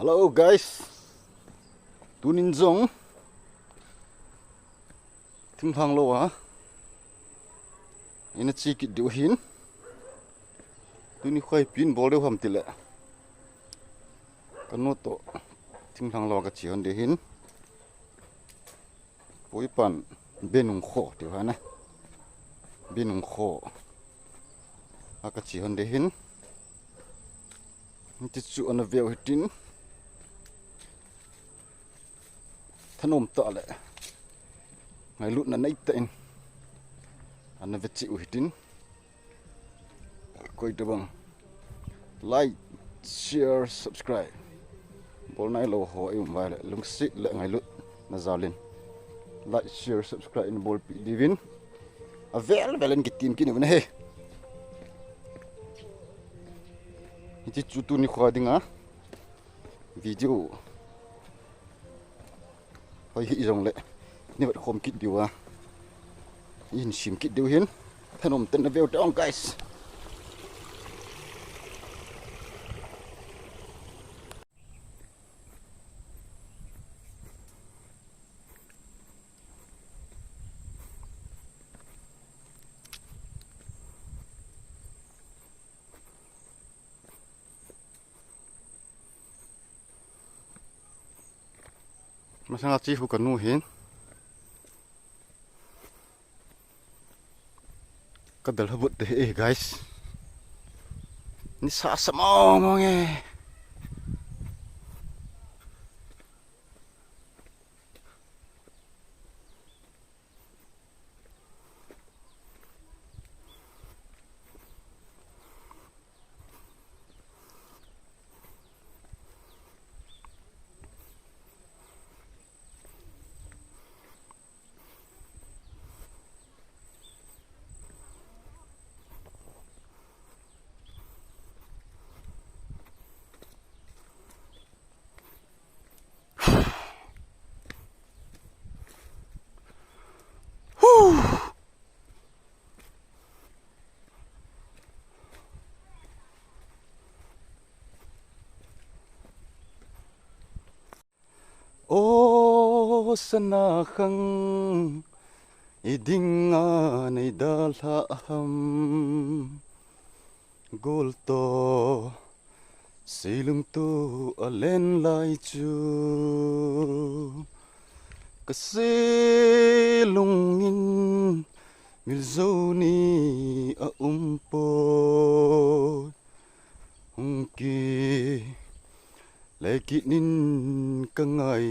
Hello guys, tunin zong Thinglhang lo ha. Ina chi kit du hin. Tuni khoi pin bol deu ham tile. Kanu to Thinglhang lo ka chi hon de hin. Poi pan benung kho ti ha na. Benung kho. Aka chi hon de hin. Ni chu ana veo hitin. Thanom ta le. Ngai lut na nai ten. Ana vechi hitin. Koi de bang. Like, share, subscribe. Bol nai lo ho em vai le lung sit le ngai lut na zalin. Like, share, subscribe in bol pi divin. A velen ki team ki ne he. Iti chutu ni khwa dinga. Video. Hoi hi jong le. Ni wat khom kit diwa. In sim kit diu hin. Thanom ten na veo tong guys. Masang achi hu Kanu hin. Kadal habut deh guys. Ni sa sama monge. O sana khang idinga nei dalham golto silung tu alen lai chu kasilungin milzoni a umpo hungki vekit nin kangai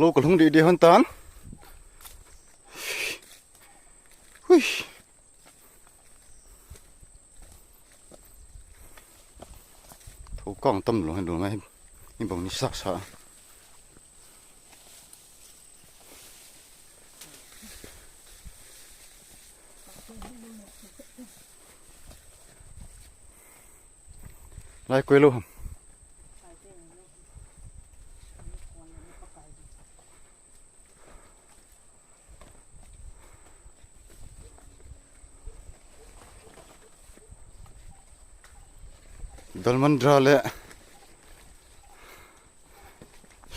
lo ko lung di hon tan hui thâu cong tâm lo hen do mai ni bong ni sak sa lai quê luôn dalman dra le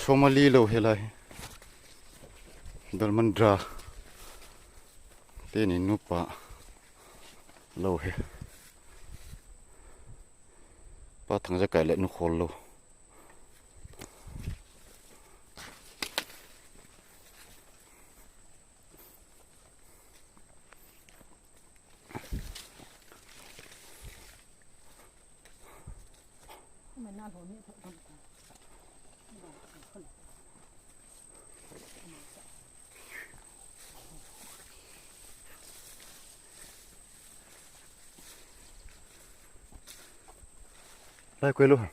somali lo helai dalman dra te ni nupa lo he pa thang ja kai le nu khol lo lai quê luôn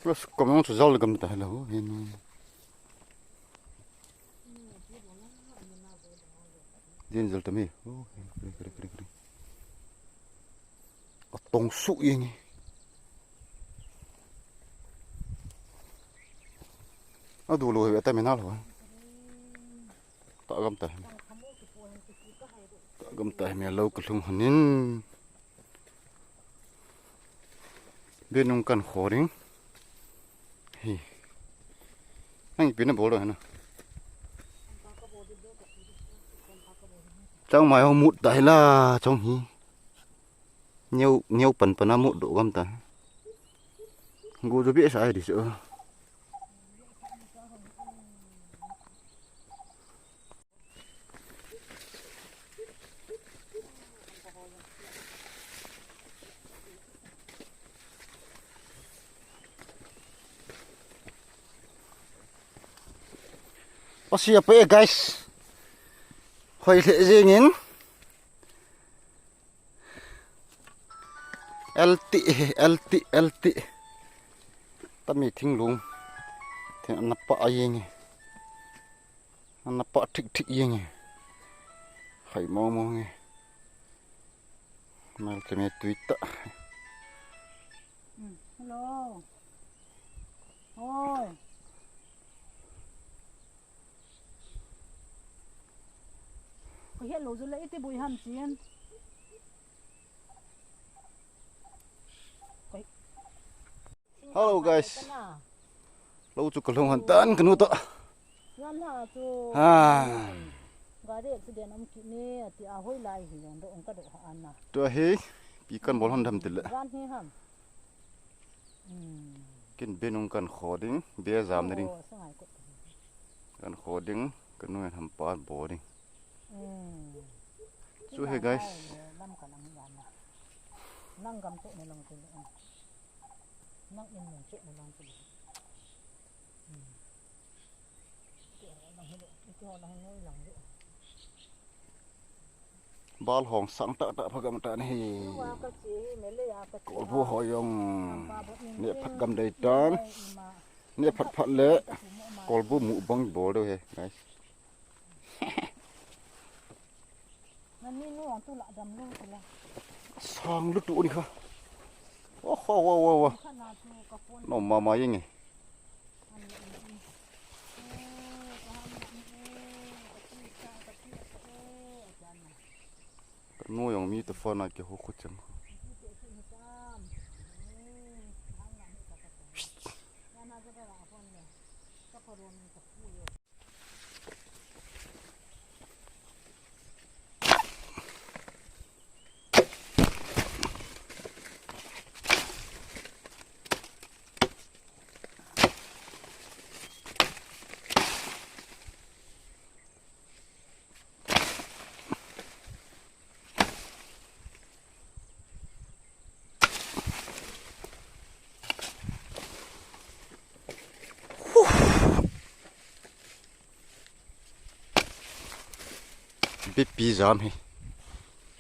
Terus kamu tu zol gam dah lah. Ini. Dia zol tami. Oh, kiri. Tong su ini. Aduh lu hebat menal lah. Tak gam tah. Tak gam tah melau kelung hanin. Benungkan khoring. Hi. Nang pina bolo hana. Trong mai hong mut dai la trong hi. Nhiều phần mut độ gam ta. Ngô cho biết sai đi sợ. Oh siapa ya guys? Hoi lệ zingin. LT. Tami Thinglhang. Thì anh napa ayeng. Anh napa tik yeng. Hai mau nghe. Mal kami Twitter. Hello. Ôi. Có hiện lộ rồi lấy thì bùi hầm chiên. Hello guys. Lâu chụp kalung hantan Kanu to. Ngam ha chu. Gari accident am kini ati ahoi lai hi yang do ongka do anna. To he pikan bolhon dham til. Gan hi ham. Kin benungkan khoding be zam ning. Kan khoding Kanu han hampa boring. So hey guys. Nang gam to ne long tu. Nang in mong cek ne long tu. Bal hong sang tak phagam ta ni. Kolbu hoyong ne phagam dai tan. Ne phat le kolbu mu bang bol do he guys. Nani nu ang tu la dam lu la. Sang lu tu ni kha. Oh. No mama yeng. Kanu yang mi telefon nak ke hok ceng.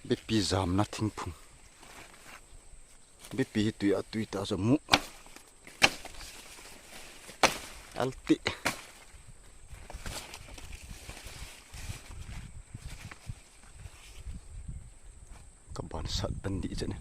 Bepi zam nothing pung. Bepi tu ta so mu. Alti. Kaban sat bandi je ni.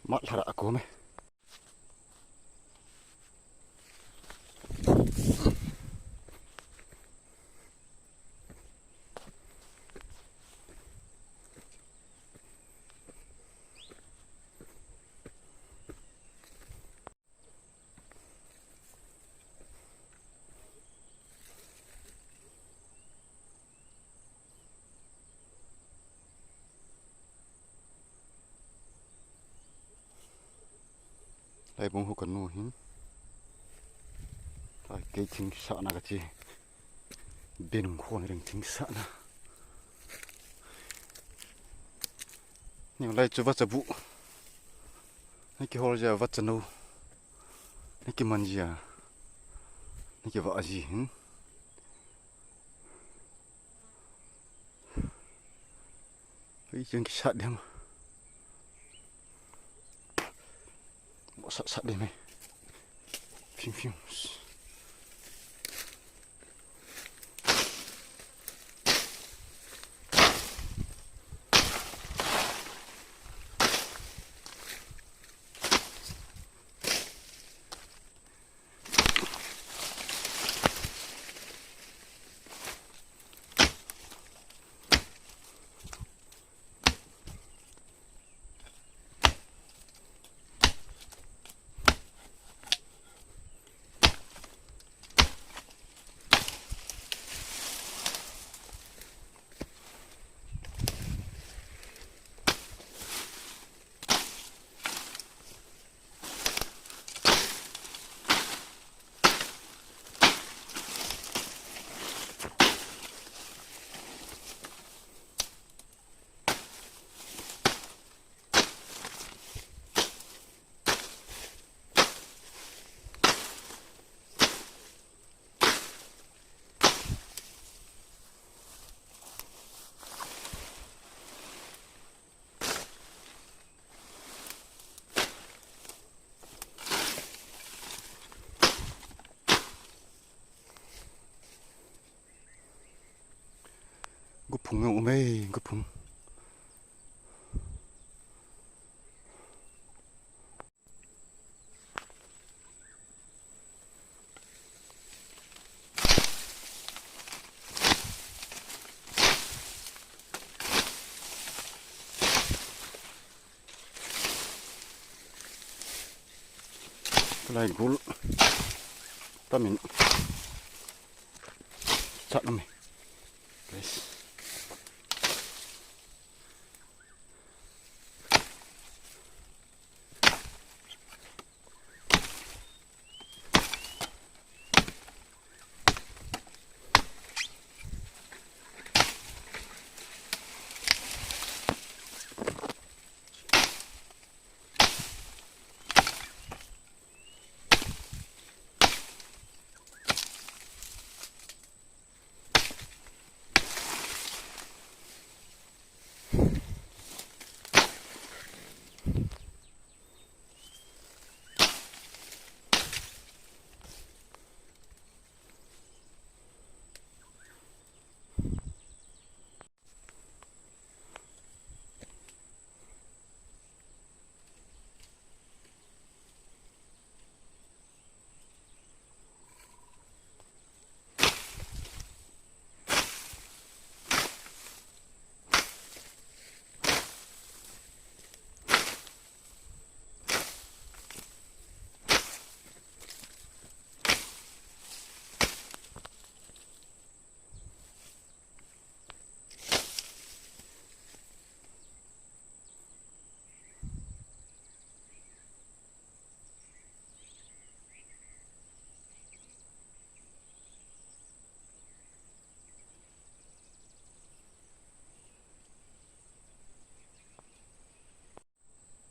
Mat lara aku meh. Lai bung hu Kanu hin. Ai ke ching sa na ka chi. bên khuôn đường thính sạn na nhưng lại cho vắt vụ này cái hồ giờ vắt chân đâu này cái mần gì à này cái vợ gì cái chuyện cái sạn đấy mà bỏ sạn đây này phim phim 그 풍경 오메 그 풍 lại gul tamin chặt nó mày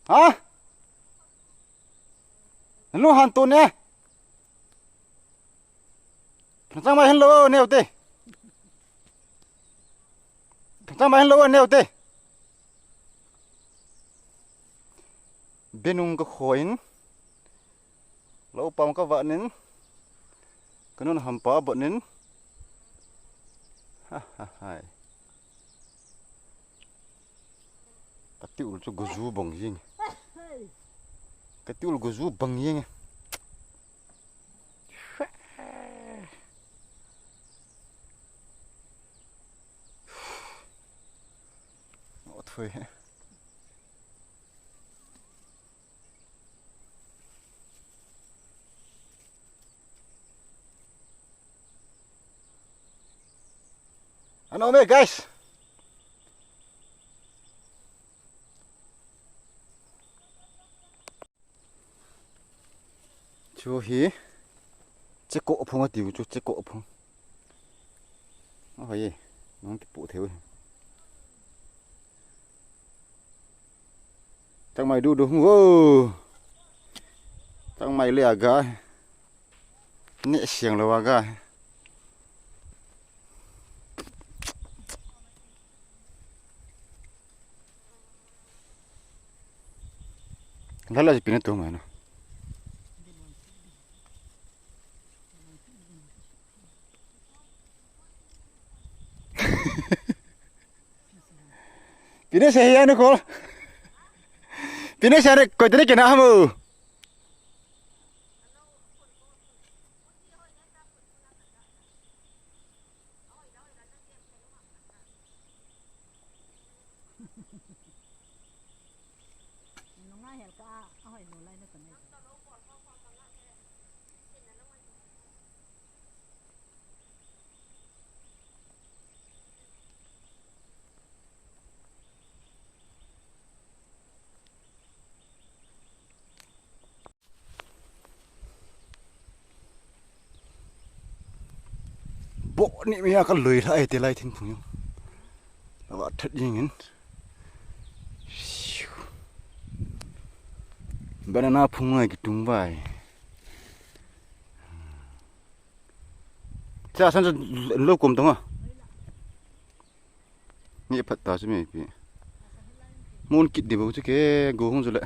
hả lúc hàn tuần nè thằng mày hello nêu tê thằng mày hello nêu tê bên ông có khói lâu pom có vợ nín cái nó hầm pá vợ nín ha ha ha cái tiêu cho gozu bằng gì cái tiêu gozu bằng gì thôi ano me guys chú hí chế cộ phong tiêu chú chế cộ phong ôi nó cái bộ thiếu chẳng mày đu đúng vô chẳng mày lẹ gà nhẹ xiềng là gà thế là gì pin tụi mày nó pin xe hay nó khó pin xe này coi thế cái nào mà nó ngay hẹn cả hỏi nó lại nó còn này bộ này mới có lười lại thì lại thiên phùng nhung và thật gì nhỉ banana phùng này cái tung bài cha sang lâu cùng đúng không nghĩ phát tao chứ mày bị muốn kịp để bố chứ cái gỗ không rồi lại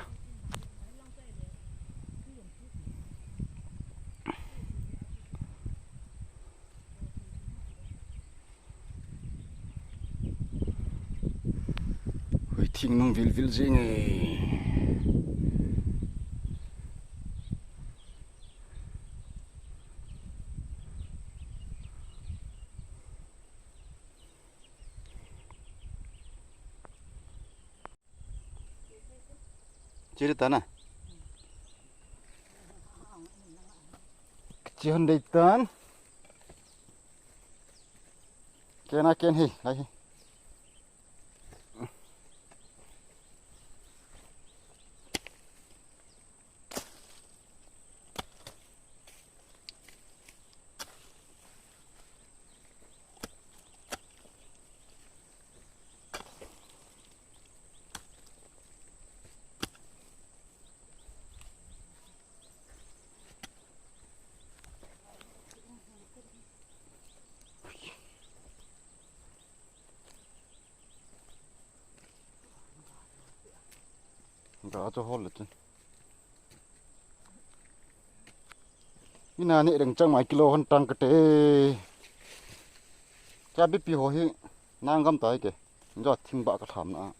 Thinglhang vil gì này chưa được tan à chưa hơn đây tan cái nào cái hi lại gõ cho hôn lật như nào nè đừng trăng mấy kilo hơn trăng cái té cha biết pi hồ hi nang găm tới kìa do thinh bạ cái thảm nữa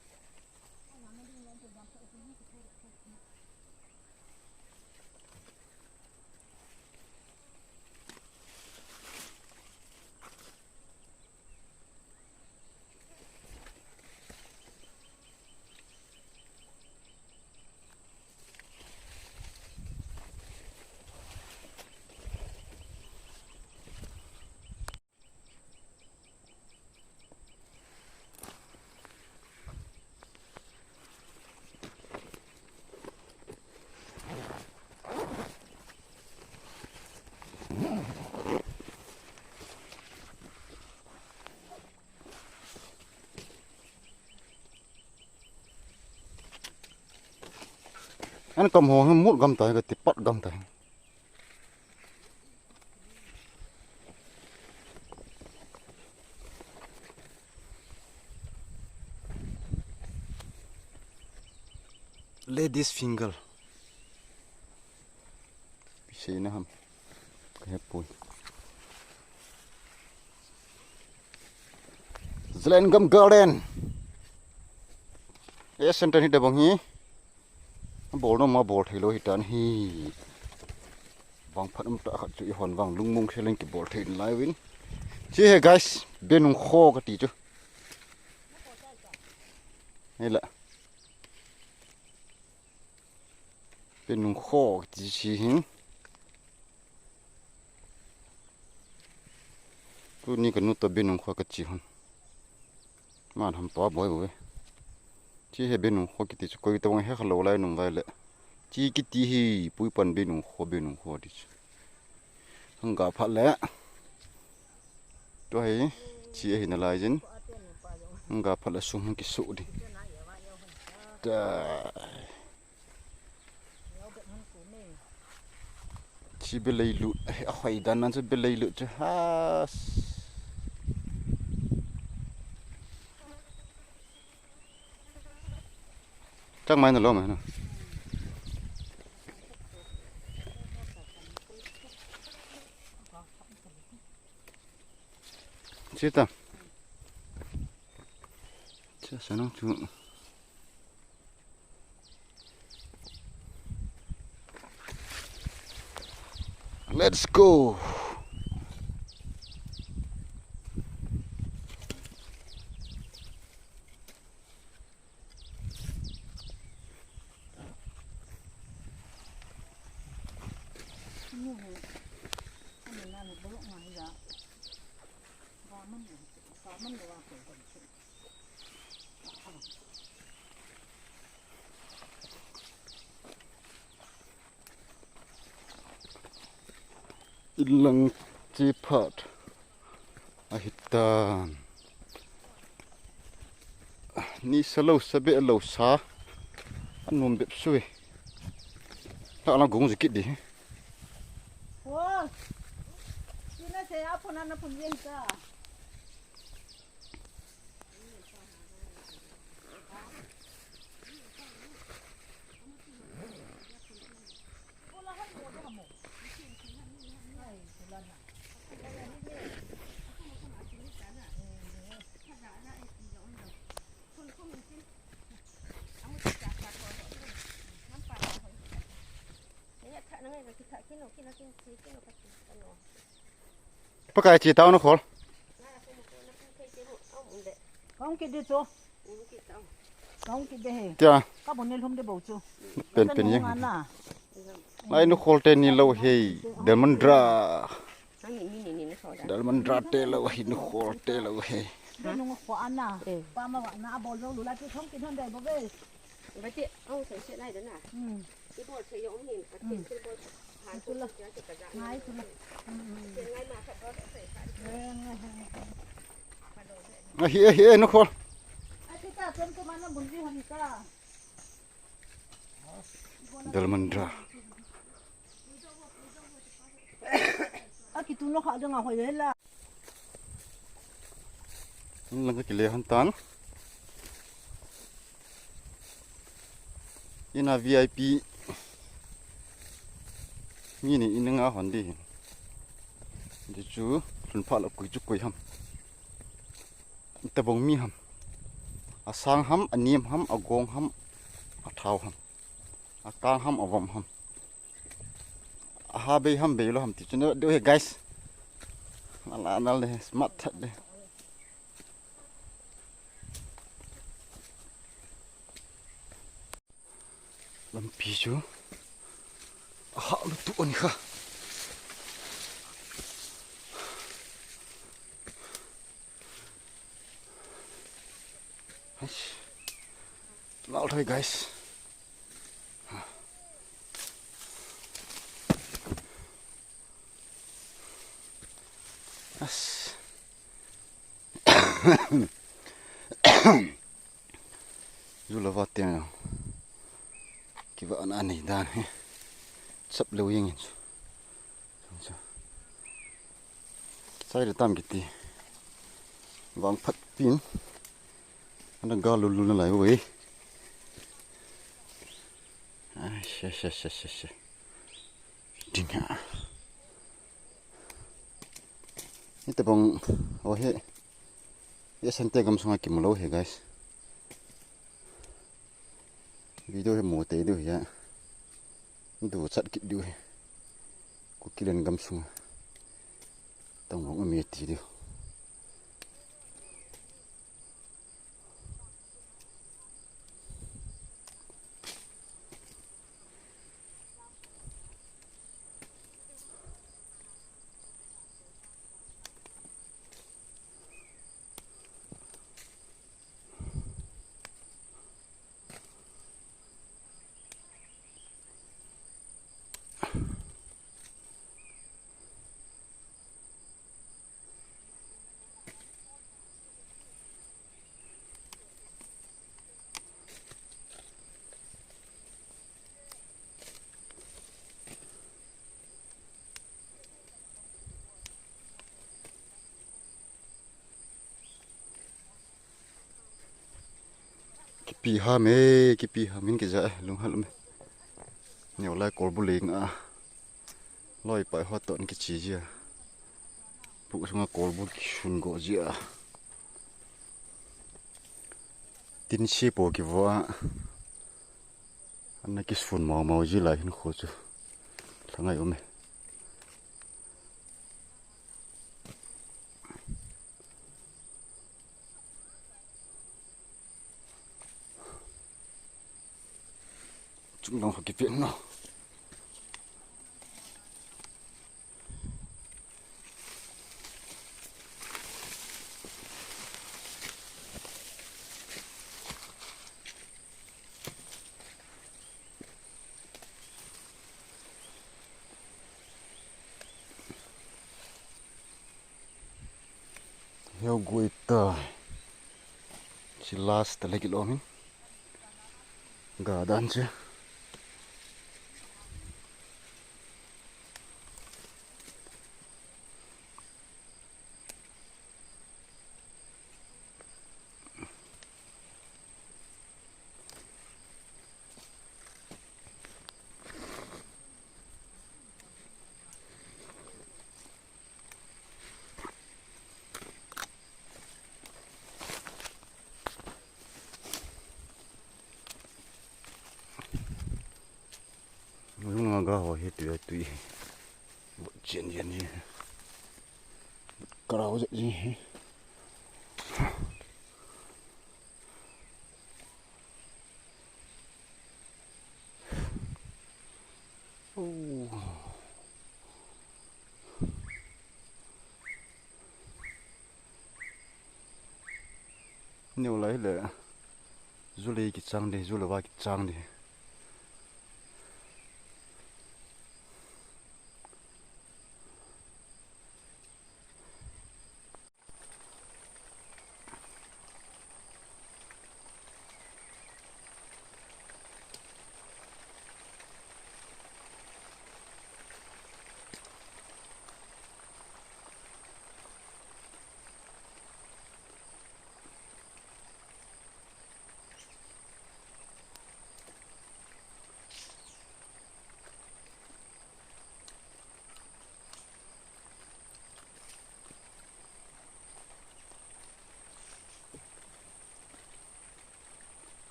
anh cầm hồ mút găm tới cái tít bắt găm tới ladies finger xí nữa không cái hẹp bùi lên găm garden cái center hit bang hi bol nó mà bol thầy lôi hit tan hi vang phát âm ta khát chịu hoàn vang lung mung xe lên cái bol thầy lại win chi hey guys bên nung khô cái tí chứ này là bên nung khô cái tí chi hin tu ni cái nút bên nung khô cái chi hun mà làm to bồi bồi chỉ hay bên nung khô cái tí chứ coi tao nghe hello lại nung vậy lệ chỉ cái tí hi bụi bẩn bên nung khô đi chứ không gặp phải lẽ tôi thấy chia hin lai jin nga phala sum ki su di ta chi belai lu a khoi dan nan chu belai lu chu has chắc mai nó lo mà nó chết ta chết sao nó chú let's go ilang cipat ahitan ni salo sabe lo sa anum bep suwe ta la gong zikit di Wow, sini saya apa nana pun yang ka. pakai ci tao nó khol Kamu kita tu, kamu kita he. tia Kamu ni lom de bau tu. pen yang lai nó khol ten ni lo hey dalmandra te lo hi nó khol te lo hey Dia nunggu kuat ana. Pama wak na abol lo lula tu kamu kita hendak bagai. Berarti awak saya naik dah nak. Ibu saya yang ini, tapi saya Itulah. Nah itulah. naik masak kau saya. hi nó khol Kita tuan ke mana bundi Hanika? dalmandra Kita nak ada ngah hoy lah. lang cái lệ hantan ina VIP ni ni ina nga hon di di chu lun pha la kui chu koi ham ta bong mi ham asang ham anim ham agong ham athau ham akang ham avom ham aha be ham be lo ham ti chu do he guys ala anal de smart that de lampi chu aha lu tu ani kha lao thôi guys as du la va tiền ki va an ani dan he sap lo yeng sai de tam kiti wang phat pin an ga lu lu na lai we sha dinga ite bong o he ye sante gam sunga kim lo he guys video he mo te du ya du chat ki du he ku kilen gam sunga tong ngong me ti du pi ha me ki pi ha min ke ja lung hal me neu lai kor bu ling a loi pai hot ton ki chi ji pu sunga kor bu ki shun go ji a tin shi po ki wa anna ki fun mau mau ji lai hin kho chu thangai ome chúng nó phải kịp nó heo gui ta chỉ last lấy cái lỗ mình gà đan chứ nó gà hồi hết tùy một chuyện gì cầu gì nếu lấy là du lịch cái trang đi du lịch vào cái trang đi